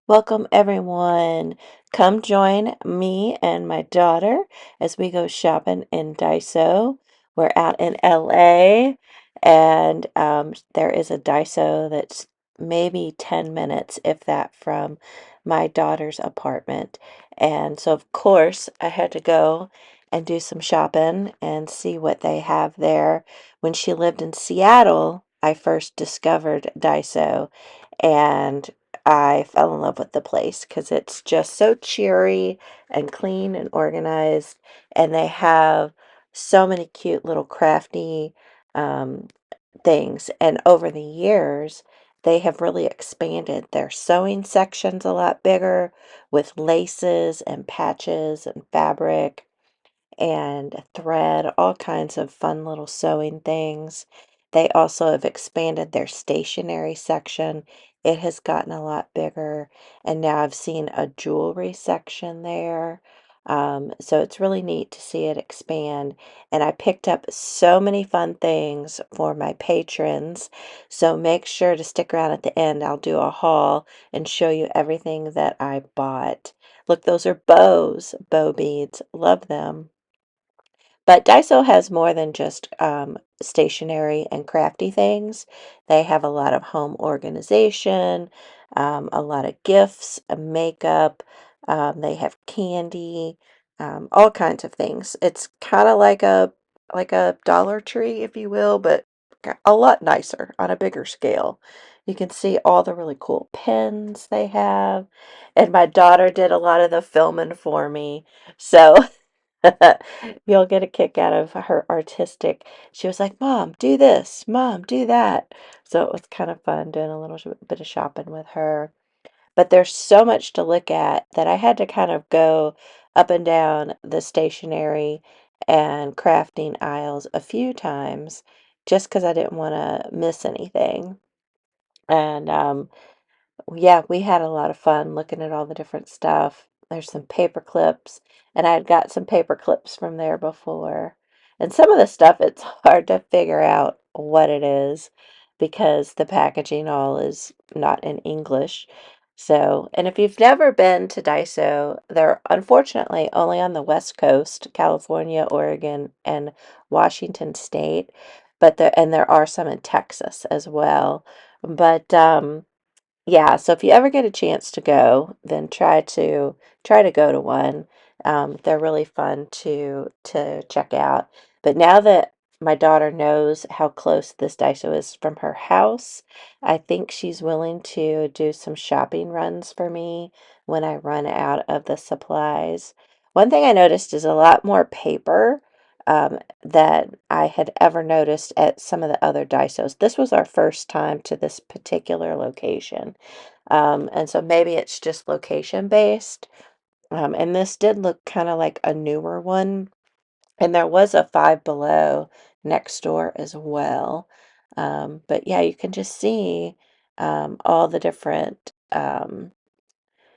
Welcome, everyone. Come join me and my daughter as we go shopping in Daiso. We're out in LA, and there is a Daiso that's maybe 10 minutes, if that, from my daughter's apartment. And so, of course, I had to go and do some shopping and see what they have there. When she lived in Seattle, I first discovered Daiso, and I fell in love with the place because it's just so cheery and clean and organized. And they have so many cute little crafty um, things. And over the years, they have really expanded their sewing sections a lot bigger with laces and patches and fabric and thread, all kinds of fun little sewing things. They also have expanded their stationery section. It has gotten a lot bigger, and now I've seen a jewelry section there. So it's really neat to see it expand. And I picked up so many fun things for my patrons. So make sure to stick around at the end. I'll do a haul and show you everything that I bought. Look, those are bows, bow beads. Love them. But Daiso has more than just stationery and crafty things. They have a lot of home organization, a lot of gifts, makeup. They have candy, all kinds of things. It's kind of like a Dollar Tree, if you will, but a lot nicer on a bigger scale. You can see all the really cool pens they have. And my daughter did a lot of the filming for me. So you'll get a kick out of her artistic. She was like, "Mom, do this. Mom, do that." So it was kind of fun doing a little bit of shopping with her. But there's so much to look at that I had to kind of go up and down the stationery and crafting aisles a few times just because I didn't want to miss anything. And yeah, we had a lot of fun looking at all the different stuff. There's some paper clips, and I had got some paper clips from there before. And some of the stuff, it's hard to figure out what it is because the packaging all is not in English. So, and if you've never been to Daiso, they're unfortunately only on the West Coast, California, Oregon, and Washington State, there are some in Texas as well. But yeah, so if you ever get a chance to go, then try to go to one. They're really fun to check out. But now that my daughter knows how close this Daiso is from her house, I think she's willing to do some shopping runs for me when I run out of the supplies. One thing I noticed is a lot more paper that I had ever noticed at some of the other Daisos. This was our first time to this particular location. And so maybe it's just location based. And this did look kind of like a newer one. And there was a Five Below next door as well. But yeah, you can just see all the different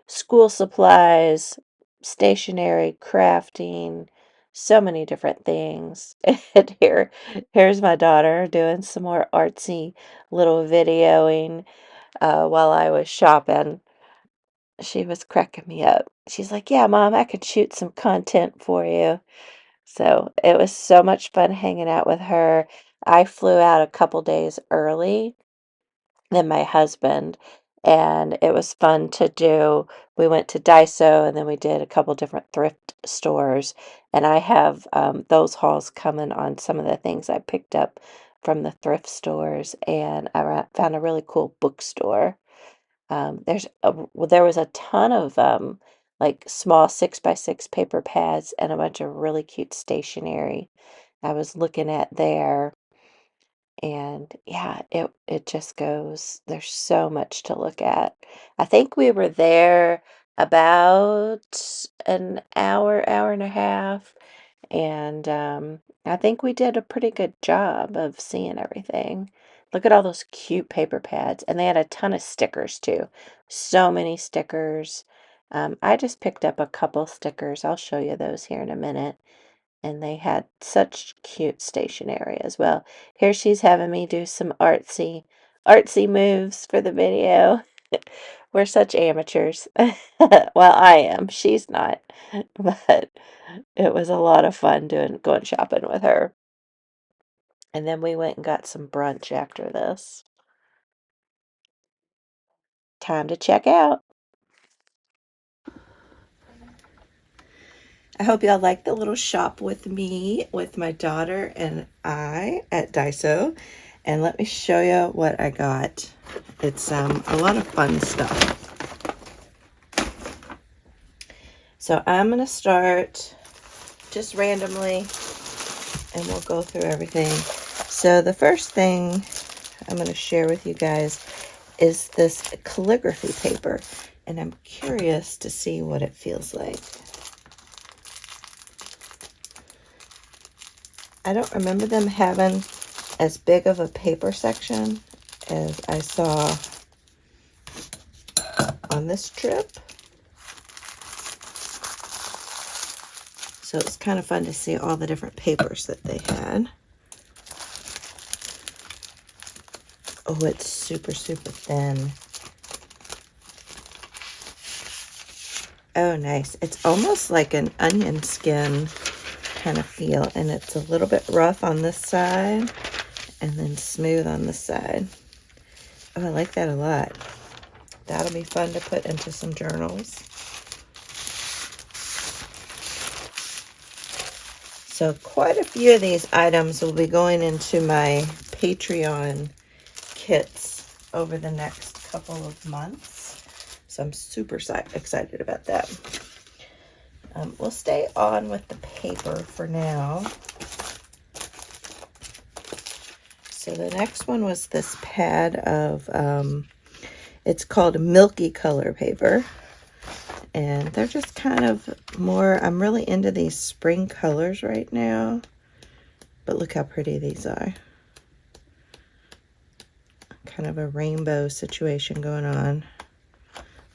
school supplies, stationery, crafting, so many different things. And here's my daughter doing some more artsy little videoing while I was shopping. She was cracking me up. She's like, "Yeah, Mom, I could shoot some content for you." So it was so much fun hanging out with her. I flew out a couple days early than my husband, and it was fun to do. We went to Daiso, and then we did a couple different thrift stores, and I have those hauls coming on some of the things I picked up from the thrift stores, and found a really cool bookstore. There was a ton of like small 6x6 paper pads and a bunch of really cute stationery I was looking at there. And yeah, it just goes, there's so much to look at. I think we were there about an hour, hour and a half, and I think we did a pretty good job of seeing everything. Look at all those cute paper pads, and they had a ton of stickers too. So many stickers. I just picked up a couple stickers. I'll show you those here in a minute. And they had such cute stationery as well. Here she's having me do some artsy moves for the video. We're such amateurs. Well, I am. She's not. But it was a lot of fun going shopping with her. And then we went and got some brunch after this. Time to check out. I hope y'all like the little shop with me, with my daughter and I at Daiso. And let me show you what I got. It's a lot of fun stuff. So I'm going to start just randomly and we'll go through everything. So the first thing I'm going to share with you guys is this calligraphy paper. And I'm curious to see what it feels like. I don't remember them having as big of a paper section as I saw on this trip. So it's kind of fun to see all the different papers that they had. Oh, it's super, super thin. Oh, nice. It's almost like an onion skin kind of feel, and it's a little bit rough on this side and then smooth on this side. Oh, I like that a lot. That'll be fun to put into some journals. So quite a few of these items will be going into my Patreon kits over the next couple of months. So I'm super excited about that. We'll stay on with the paper for now. So the next one was this pad of, it's called Milky Color paper. And they're just kind of more, I'm really into these spring colors right now. But look how pretty these are. Kind of a rainbow situation going on.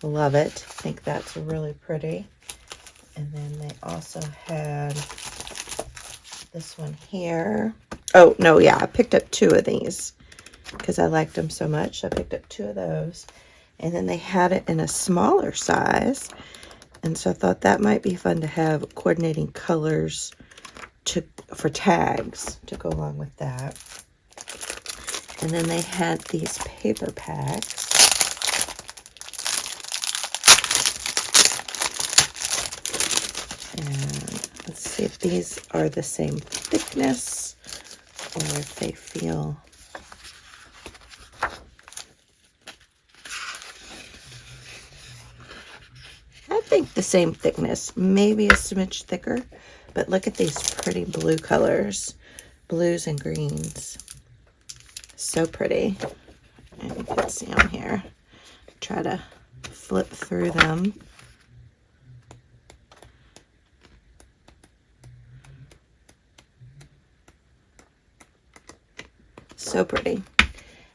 Love it. I think that's really pretty. And then they also had this one here. Oh, no, yeah, I picked up 2 of these because I liked them so much. I picked up 2 of those. And then they had it in a smaller size. And so I thought that might be fun to have coordinating colors for tags to go along with that. And then they had these paper packs. And let's see if these are the same thickness or if they feel... I think the same thickness, maybe a smidge thicker, but look at these pretty blue colors, blues and greens. So pretty. And you can see them here. Try to flip through them. So pretty.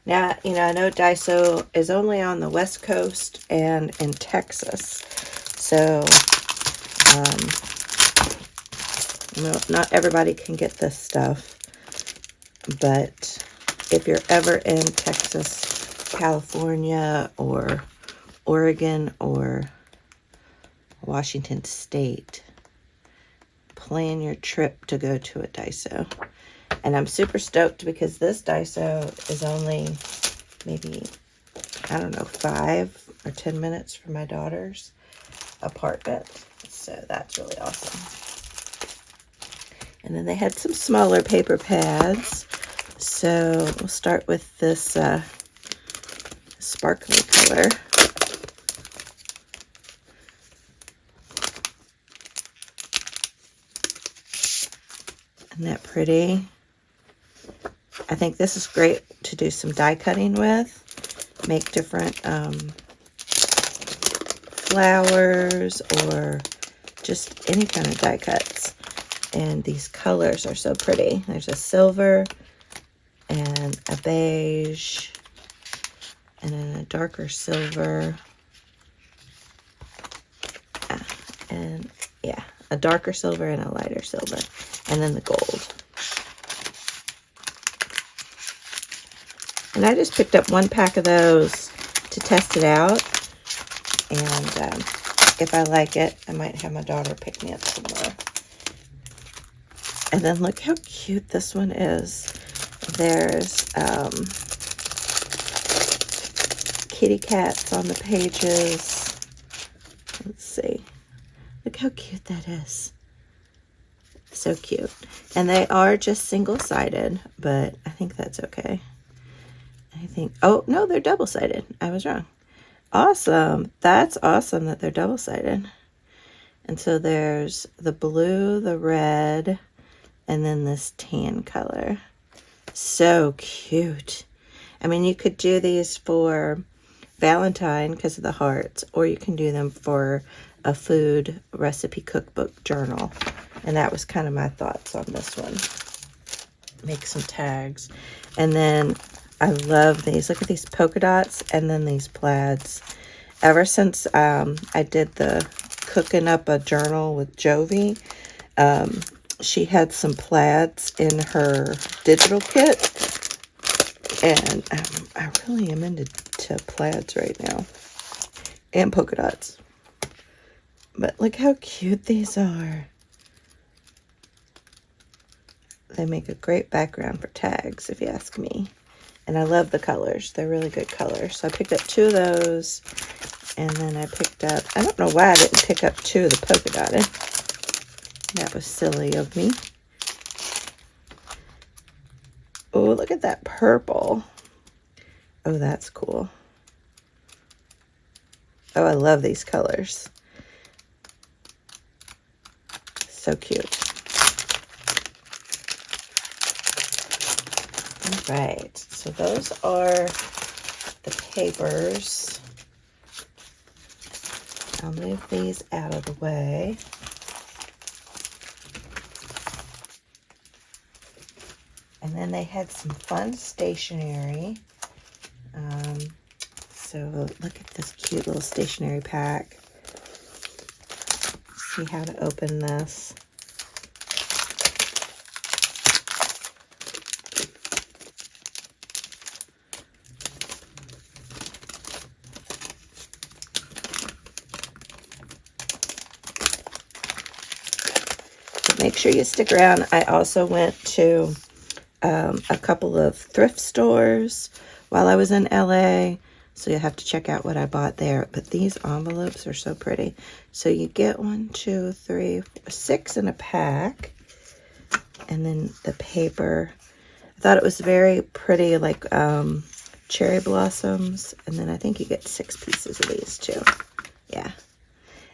Now, you know, I know Daiso is only on the West Coast and in Texas. So, not everybody can get this stuff. But if you're ever in Texas, California, or Oregon, or Washington State, plan your trip to go to a Daiso. And I'm super stoked because this Daiso is only maybe, I don't know, 5 or 10 minutes from my daughter's apartment. So that's really awesome. And then they had some smaller paper pads. So we'll start with this sparkly color. Isn't that pretty? I think this is great to do some die cutting with. Make different flowers or just any kind of die cuts. And these colors are so pretty. There's a silver and a beige and then a darker silver. And yeah, a darker silver and a lighter silver. And then the gold. And I just picked up 1 pack of those to test it out. And if I like it, I might have my daughter pick me up some more. And then look how cute this one is. There's kitty cats on the pages. Let's see. Look how cute that is. So cute. And they are just single-sided, but I think that's okay. Oh, no, they're double-sided. I was wrong. Awesome. That's awesome that they're double-sided. And so there's the blue, the red, and then this tan color. So cute. I mean, you could do these for Valentine because of the hearts, or you can do them for a food recipe cookbook journal. And that was kind of my thoughts on this one. Make some tags. And then I love these. Look at these polka dots and then these plaids. Ever since I did the cooking up a journal with Jovi, she had some plaids in her digital kit. And I really am into plaids right now. And polka dots. But look how cute these are. They make a great background for tags, if you ask me. And I love the colors. They're really good colors. So I picked up 2 of those. And then I picked up, I don't know why I didn't pick up 2 of the polka dotted. That was silly of me. Oh, look at that purple. Oh, that's cool. Oh, I love these colors. So cute. All right, so those are the papers. I'll move these out of the way. And then they had some fun stationery. So look at this cute little stationery pack. See how to open this. Make sure you stick around. I also went to a couple of thrift stores while I was in LA, so you'll have to check out what I bought there. But these envelopes are so pretty. So you get 1, 2, 3, 4, 6 in a pack, and then the paper. I thought it was very pretty, like cherry blossoms, and then I think you get 6 pieces of these too. Yeah,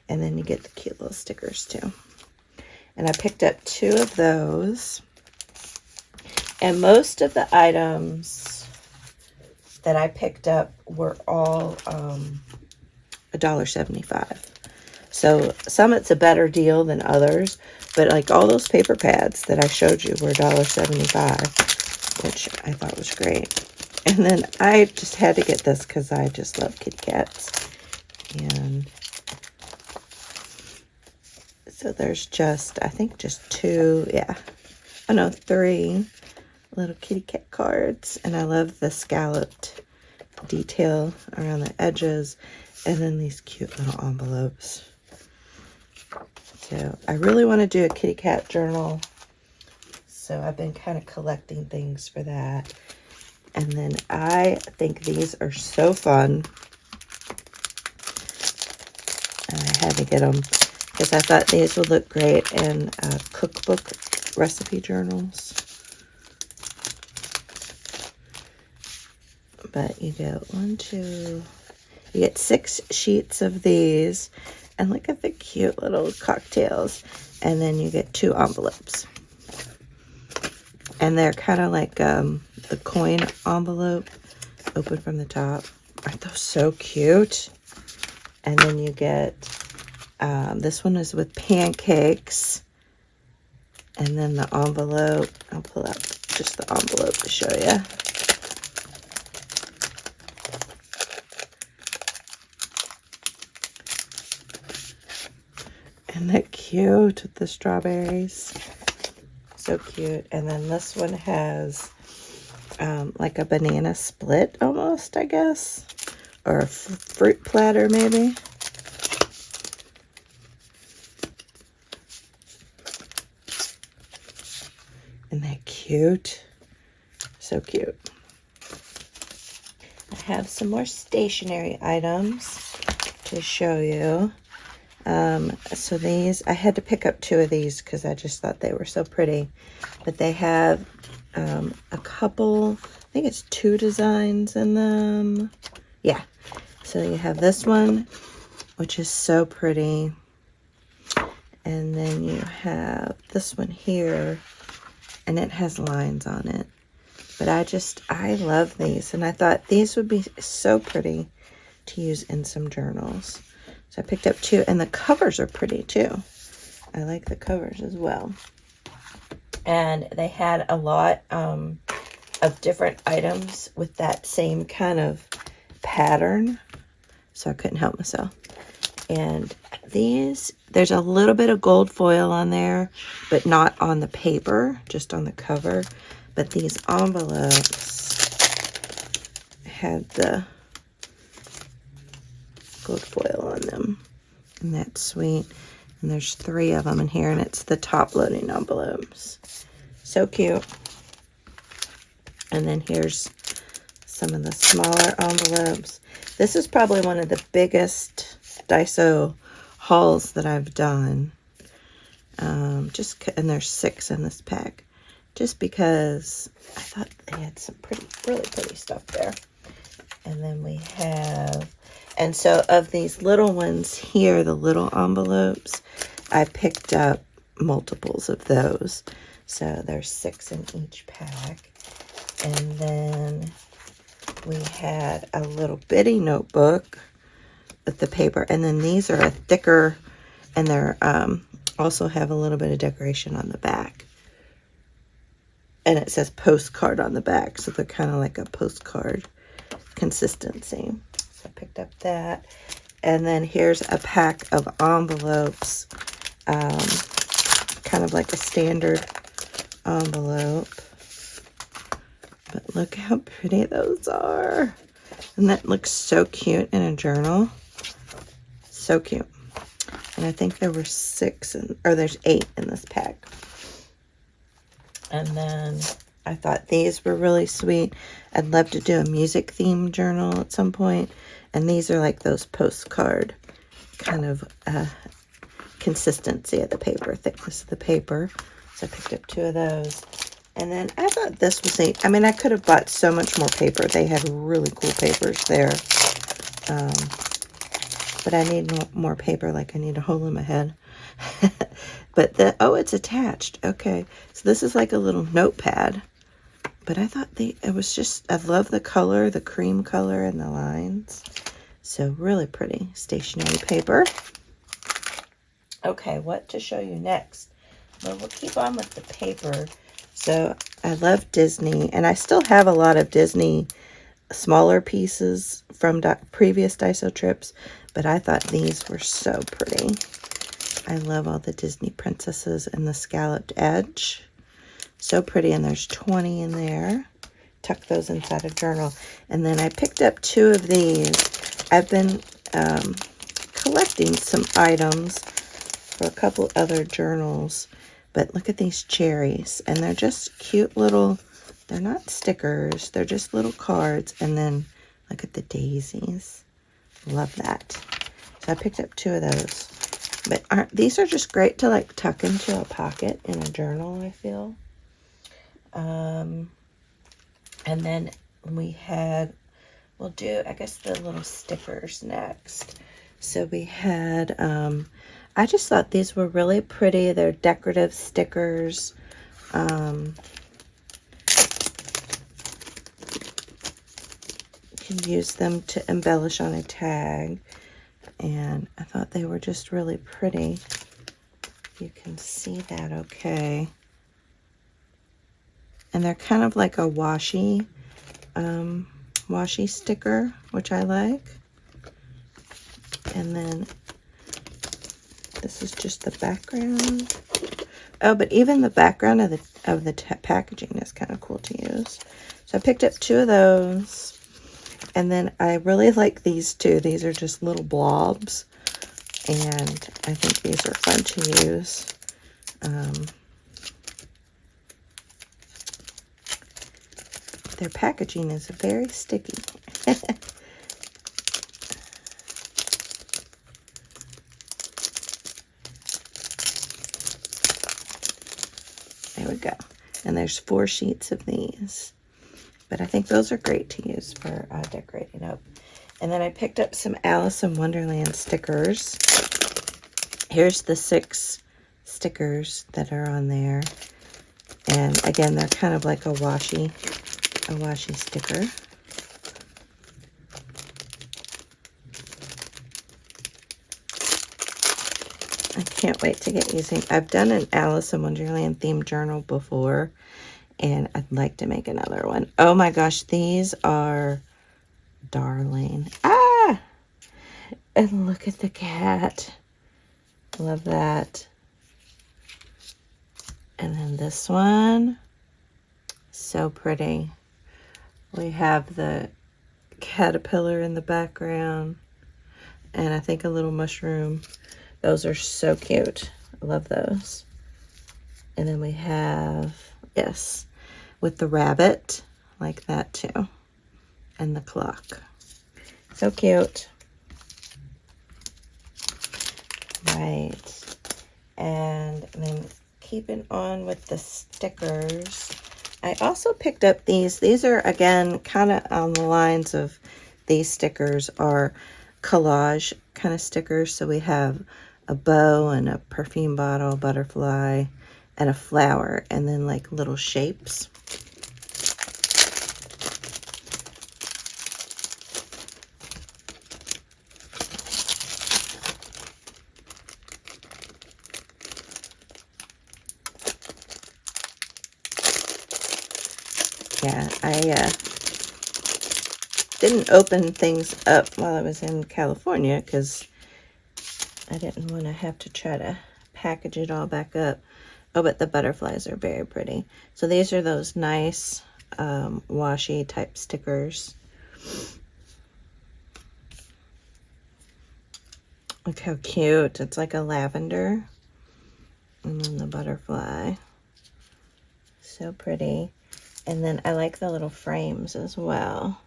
and then you get the cute little stickers too. And I picked up 2 of those. And most of the items that I picked up were all $1.75. So some it's a better deal than others. But like all those paper pads that I showed you were $1.75, which I thought was great. And then I just had to get this because I just love kitty cats. And so there's just, I think just 2, yeah. Oh no, 3 little kitty cat cards. And I love the scalloped detail around the edges. And then these cute little envelopes. So I really want to do a kitty cat journal. So I've been kind of collecting things for that. And then I think these are so fun. And I had to get them because I thought these would look great in cookbook recipe journals. But you get 1, 2, you get 6 sheets of these. And look at the cute little cocktails. And then you get 2 envelopes. And they're kind of like the coin envelope, open from the top. Aren't those so cute? And then you get, this one is with pancakes. And then the envelope, I'll pull out just the envelope to show you. Isn't that cute with the strawberries? So cute. And then this one has like a banana split almost, I guess. Or a fruit platter maybe. cute? So cute. I have some more stationery items to show you. So these, I had to pick up 2 of these because I just thought they were so pretty. But they have a couple, I think it's 2 designs in them. Yeah. So you have this one, which is so pretty. And then you have this one here, and it has lines on it. But I love these, and I thought these would be so pretty to use in some journals. So I picked up 2, and the covers are pretty too. I like the covers as well. And they had a lot of different items with that same kind of pattern, so I couldn't help myself. And these, there's a little bit of gold foil on there, but not on the paper, just on the cover. But these envelopes had the gold foil on them, and that's sweet. And there's 3 of them in here, and it's the top loading envelopes. So cute. And then here's some of the smaller envelopes. This is probably one of the biggest Daiso hauls that I've done. And there's 6 in this pack. Just because I thought they had some really pretty stuff there. And then we have, and so of these little ones here, the little envelopes, I picked up multiples of those. So there's 6 in each pack. And then we had a little bitty notebook with the paper. And then these are a thicker, and they're also have a little bit of decoration on the back. And it says postcard on the back, so they're kind of like a postcard consistency. So I picked up that. And then here's a pack of envelopes, kind of like a standard envelope. But look how pretty those are. And that looks so cute in a journal. So cute. And I think there were 6, or there's 8 in this pack. And then I thought these were really sweet. I'd love to do a music themed journal at some point. And these are like those postcard kind of consistency of the paper, thickness of the paper. So I picked up 2 of those. And then I thought this was I could have bought so much more paper. They had really cool papers there. But I need more paper, like I need a hole in my head. But it's attached. Okay. So this is like a little notepad. But I thought I love the color, the cream color and the lines. So really pretty stationery paper. Okay, what to show you next? Well, we'll keep on with the paper. So I love Disney, and I still have a lot of Disney smaller pieces from previous Daiso trips, but I thought these were so pretty. I love all the Disney princesses and the scalloped edge. So pretty, and there's 20 in there. Tuck those inside a journal. And then I picked up 2 of these. I've been collecting some items for a couple other journals, but look at these cherries, and they're just cute little, they're not stickers, they're just little cards. And then look at the daisies. Love that. So I picked up 2 of those. But these are just great to like tuck into a pocket in a journal, I feel. And then we'll do, I guess, the little stickers next. So we had, I just thought these were really pretty. They're decorative stickers. You can use them to embellish on a tag. And I thought they were just really pretty. You can see that okay. And they're kind of like a washi sticker, which I like. And then this is just the background. Oh, but even the background of the packaging is kind of cool to use. So I picked up 2 of those. And then I really like these 2. These are just little blobs. And I think these are fun to use. their packaging is very sticky. There we go. And there's 4 sheets of these. But I think those are great to use for decorating up. And then I picked up some Alice in Wonderland stickers. Here's the 6 stickers that are on there. And again, they're kind of like a washi sticker. I can't wait to get using. I've done an Alice in Wonderland themed journal before, and I'd like to make another one. Oh my gosh, these are darling. Ah! And look at the cat. Love that. And then this one, so pretty. We have the caterpillar in the background, and I think a little mushroom. Those are so cute. I love those. And then we have, yes, with the rabbit, like that too. And the clock. So cute. Right. And then keeping on with the stickers, I also picked up these. These are, again, kind of on the lines of these stickers are collage kind of stickers. So we have a bow and a perfume bottle, butterfly, and a flower, and then like little shapes. Yeah, I didn't open things up while I was in California because I didn't want to have to try to package it all back up. Oh, but the butterflies are very pretty. So these are those nice washi type stickers. Look how cute. It's like a lavender. And then the butterfly. So pretty. And then I like the little frames as well.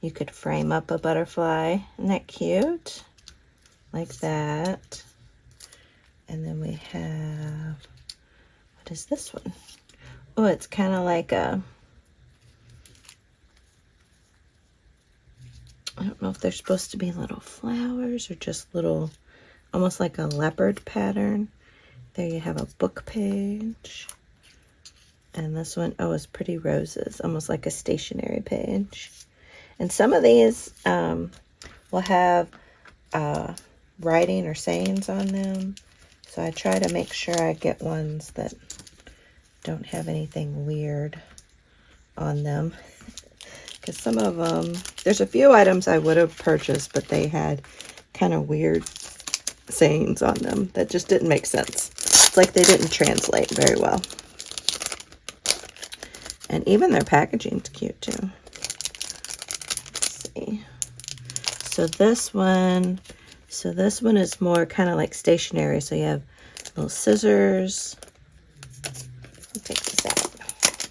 You could frame up a butterfly. Isn't that cute? Like that. And then we have, what is this one? Oh, it's kind of like a, I don't know if they're supposed to be little flowers or just little, almost like a leopard pattern. There you have a book page. And this one, oh, is pretty roses, almost like a stationery page. And some of these will have writing or sayings on them. So I try to make sure I get ones that don't have anything weird on them. Because some of them, there's a few items I would have purchased, but they had kind of weird sayings on them that just didn't make sense. It's like they didn't translate very well. And even their packaging's cute too. Let's see. So this one is more kind of like stationery. So you have little scissors. Let me take this out.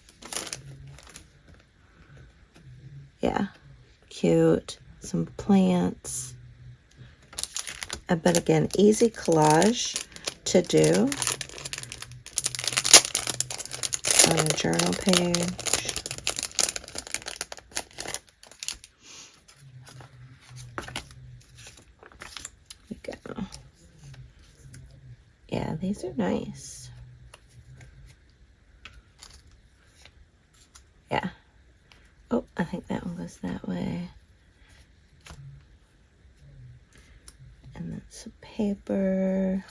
Yeah, cute. Some plants. But again, easy collage to do on a journal page. There we go. Yeah, these are nice. Yeah. Oh, I think that one goes that way. And that's some paper.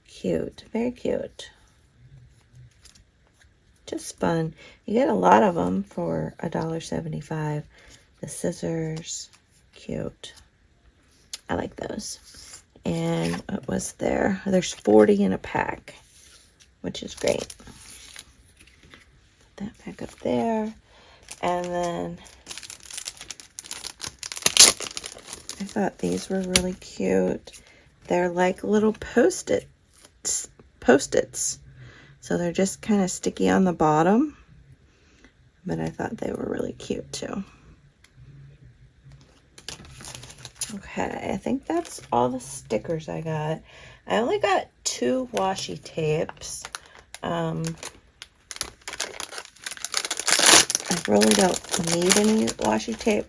Cute, very cute. Just fun. You get a lot of them for $1.75. The scissors, cute. I like those. And what was there? There's 40 in a pack, which is great. Put that back up there. And then I thought these were really cute. They're like little Post-its. So they're just kind of sticky on the bottom. but I thought they were really cute too. Okay, I think that's all the stickers I got. I only got 2 washi tapes. I really don't need any washi tape,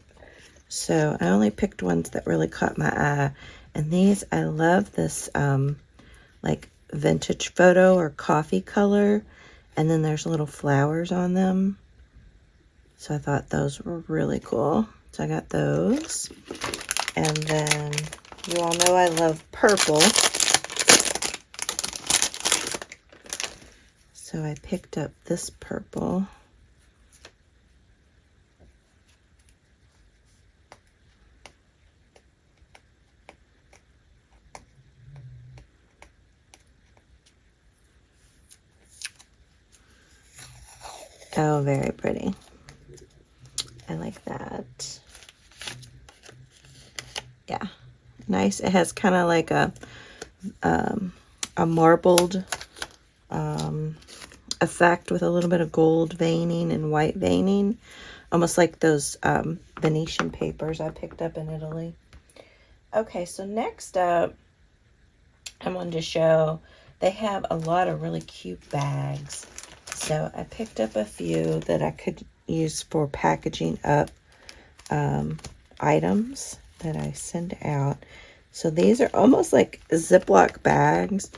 so I only picked ones that really caught my eye. And these, I love this like vintage photo or coffee color, and then there's little flowers on them. So I thought those were really cool. So I got those. And then you all know I love purple. So I picked up this purple. Oh, very pretty. I like that. Yeah, nice. It has kind of like a marbled effect with a little bit of gold veining and white veining, almost like those Venetian papers I picked up in Italy. Okay, so next up, I wanted to show they have a lot of really cute bags. So I picked up a few that I could use for packaging up items that I send out. So these are almost like Ziploc bags,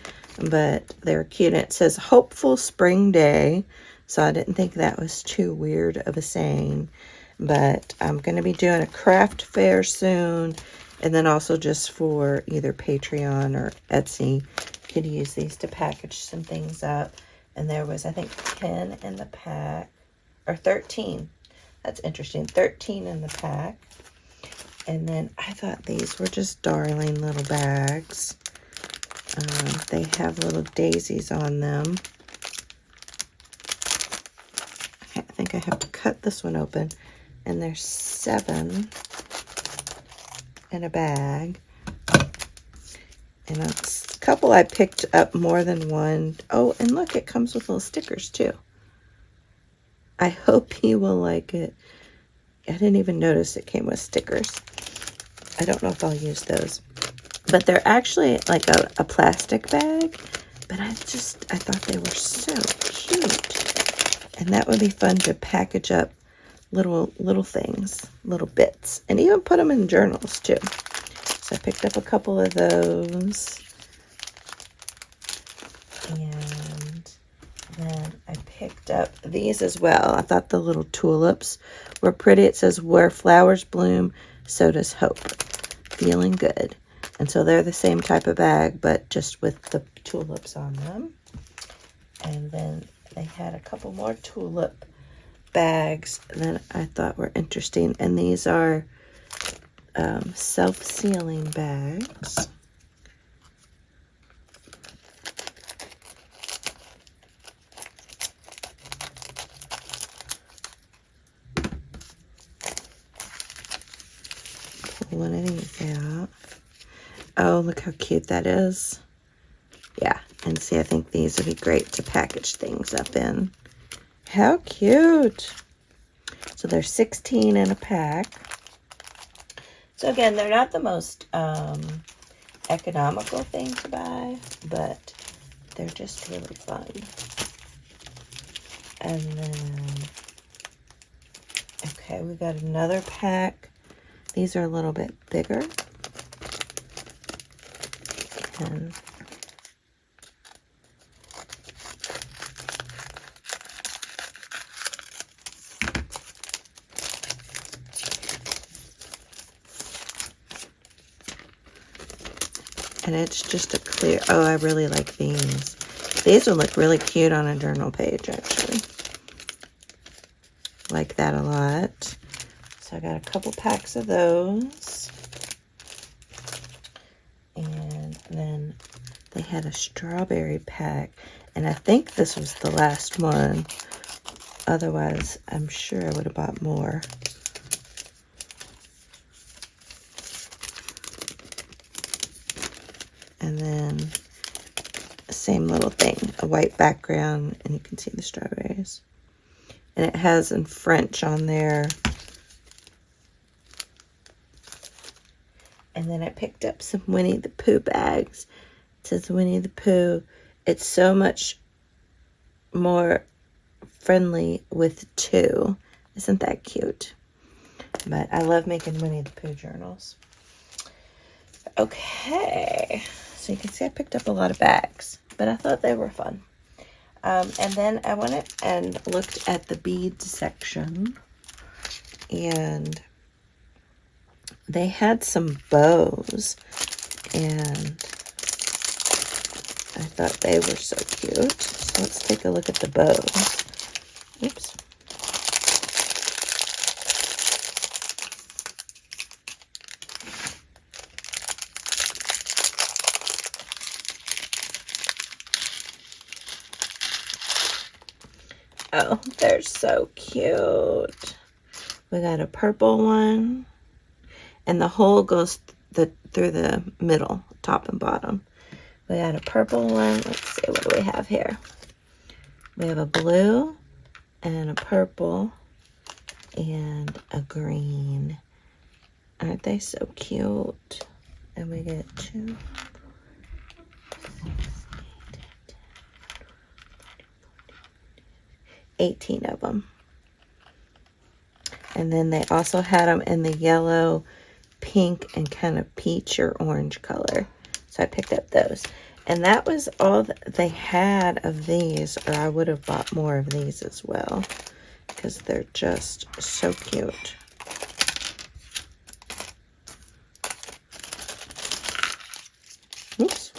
but they're cute. And it says Hopeful Spring Day. So I didn't think that was too weird of a saying. But I'm going to be doing a craft fair soon. And then also just for either Patreon or Etsy, you could use these to package some things up. And there was, I think, 10 in the pack. Or 13. That's interesting. 13 in the pack. And then I thought these were just darling little bags. They have little daisies on them. I think I have to cut this one open. And there's 7 in a bag. And a couple I picked up more than one. Oh, and look, it comes with little stickers too. I hope you will like it. I didn't even notice it came with stickers. I don't know if I'll use those. But they're actually like a plastic bag. But I thought they were so cute. And that would be fun to package up little things, little bits. And even put them in journals too. So I picked up a couple of those. And then I picked up these as well. I thought the little tulips were pretty. It says, where flowers bloom, so does hope. Feeling good. And so they're the same type of bag, but just with the tulips on them. And then they had a couple more tulip bags that I thought were interesting. And these are self-sealing bags. Pull one of these out. Oh, look how cute that is. Yeah, and see, I think these would be great to package things up in. How cute. So there's 16 in a pack. So again, they're not the most economical thing to buy, but they're just really fun. And then, okay, we got another pack. These are a little bit bigger. And it's just a clear, oh, I really like these. These would look really cute on a journal page, actually. Like that a lot. So I got a couple packs of those. And then they had a strawberry pack. And I think this was the last one. Otherwise, I'm sure I would have bought more. And then same little thing, a white background, and you can see the strawberries. And it has in French on there. And then I picked up some Winnie the Pooh bags. It says Winnie the Pooh. It's so much more friendly with 2. Isn't that cute? But I love making Winnie the Pooh journals. Okay, so you can see I picked up a lot of bags, but I thought they were fun. And then I went and looked at the beads section, and they had some bows, and I thought they were so cute. So let's take a look at the bows. Oops. Oh, they're so cute. We got a purple one, and the hole goes through the middle, top and bottom. We got a purple one. Let's see, what do we have here? We have a blue and a purple and a green. Aren't they so cute? And we get 2, 18 of them. And then they also had them in the yellow, pink, and kind of peach or orange color. So I picked up those. And that was all that they had of these, or I would have bought more of these as well, because they're just so cute. Oops.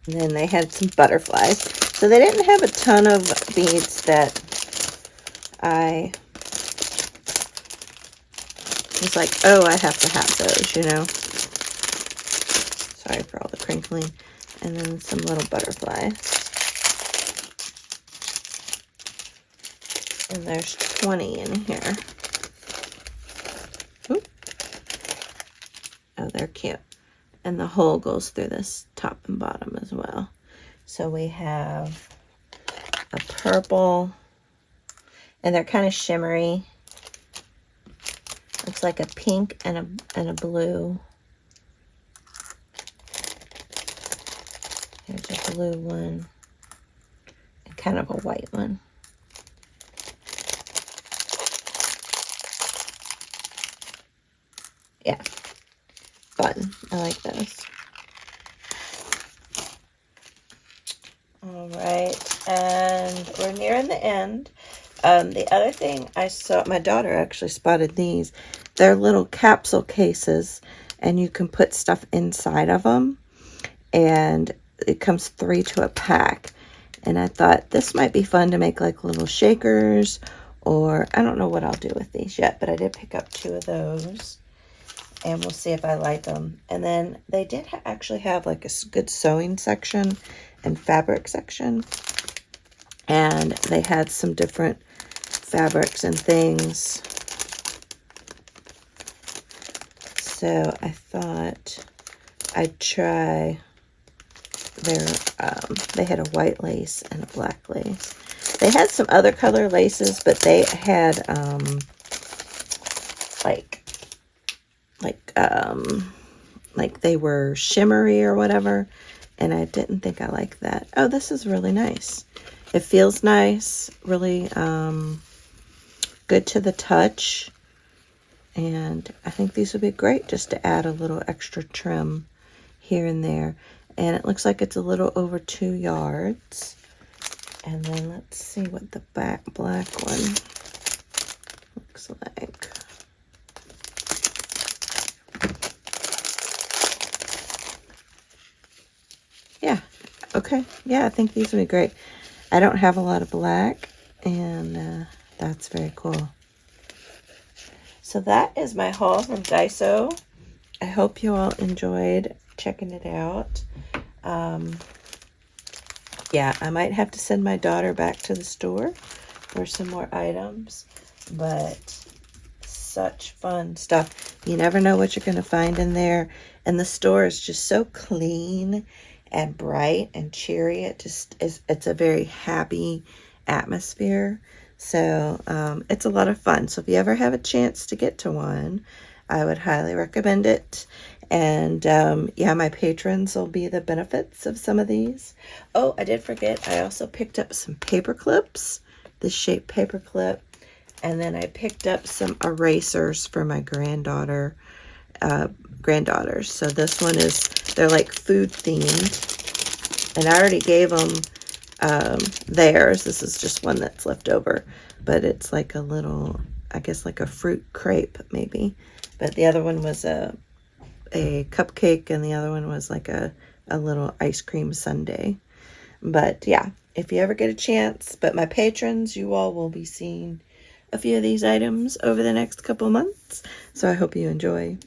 And then they had some butterflies. So they didn't have a ton of beads that I was like, oh, I have to have those, you know. Sorry for all the crinkling. And then some little butterflies. And there's 20 in here. Oop. Oh, they're cute. And the hole goes through this top and bottom as well. So we have a purple, and they're kind of shimmery. Looks like a pink and a blue. Here's a blue one, and kind of a white one. Yeah, fun. I like those. All right, and we're nearing the end. The other thing I saw, my daughter actually spotted these. They're little capsule cases, and you can put stuff inside of them, and it comes 3 to a pack. And I thought this might be fun to make like little shakers, or I don't know what I'll do with these yet, but I did pick up 2 of those, and we'll see if I like them. And then they did actually have like a good sewing section and fabric section, and they had some different fabrics and things. So I thought I'd try their, they had a white lace and a black lace. They had some other color laces, but they had, like they were shimmery or whatever, and I didn't think I liked that. Oh, this is really nice. It feels nice, really good to the touch, and I think these would be great just to add a little extra trim here and there. And it looks like it's a little over 2 yards. And then let's see what the black one looks like. Yeah, okay. Yeah, I think these would be great. I don't have a lot of black, and that's very cool. So that is my haul from Daiso. I hope you all enjoyed checking it out. Yeah, I might have to send my daughter back to the store for some more items, but such fun stuff. You never know what you're going to find in there. And the store is just so clean and bright and cheery. It just is, it's a very happy atmosphere. So it's a lot of fun. So if you ever have a chance to get to one, I would highly recommend it. And yeah, my patrons will be the benefits of some of these. Oh, I did forget. I also picked up some paper clips, this shaped paper clip. And then I picked up some erasers for my granddaughter, granddaughters. So this one is, they're like food themed. And I already gave them theirs. This is just one that's left over. But it's like a little, I guess like a fruit crepe maybe. But the other one was a cupcake, and the other one was like a little ice cream sundae. But yeah, if you ever get a chance, but my patrons, you all will be seeing a few of these items over the next couple months. So I hope you enjoy.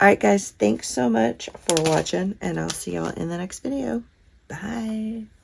All right, guys, thanks so much for watching, and I'll see y'all in the next video. Bye.